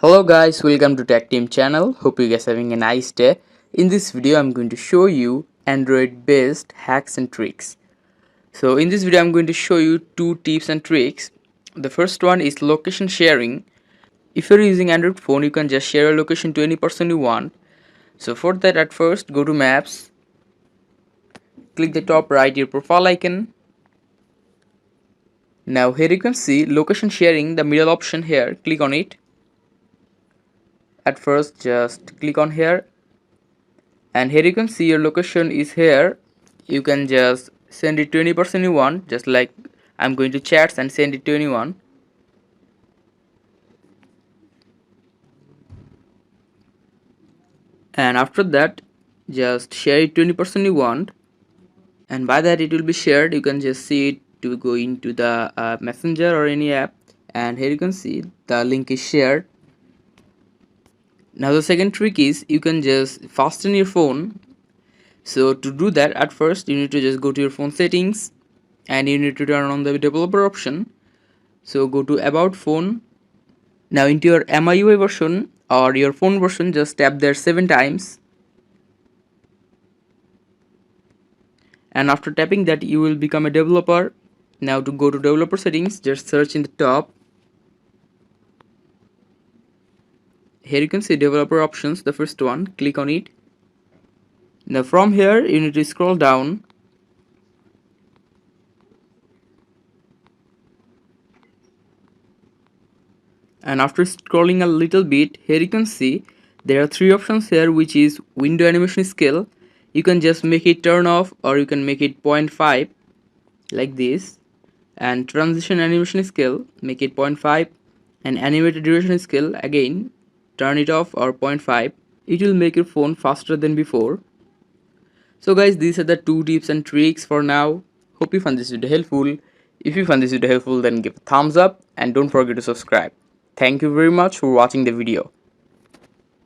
Hello guys, welcome to Tech Team channel. Hope you guys are having a nice day. In this video I'm going to show you Android based hacks and tricks. So in this video I'm going to show you two tips and tricks. The first one is location sharing. If you're using Android phone, you can just share a location to any person you want. So for that, at first go to Maps, click the top right your profile icon. Now here you can see location sharing, the middle option here, click on it. At first just click on here, and here you can see your location is here. You can just send it to any person you want, just like I'm going to chats and send it to anyone. And after that, just share it to any person you want, and by that it will be shared. You can just see it to go into the messenger or any app, and here you can see the link is shared. Now the second trick is you can just fasten your phone. So to do that, at first you need to just go to your phone settings and you need to turn on the developer option. So go to about phone. Now into your MIUI version or your phone version, just tap there 7 times, and after tapping that you will become a developer. Now to go to developer settings, just search in the top. Here you can see developer options, the first one, click on it. Now from here you need to scroll down, and after scrolling a little bit, here you can see there are 3 options here, which is window animation scale. You can just make it turn off or you can make it 0.5 like this, and transition animation scale, make it 0.5, and animated duration scale, again turn it off or 0.5. It will make your phone faster than before. So guys, these are the 2 tips and tricks for now. Hope you found this video helpful. If you found this video helpful, then give a thumbs up and don't forget to subscribe. Thank you very much for watching the video.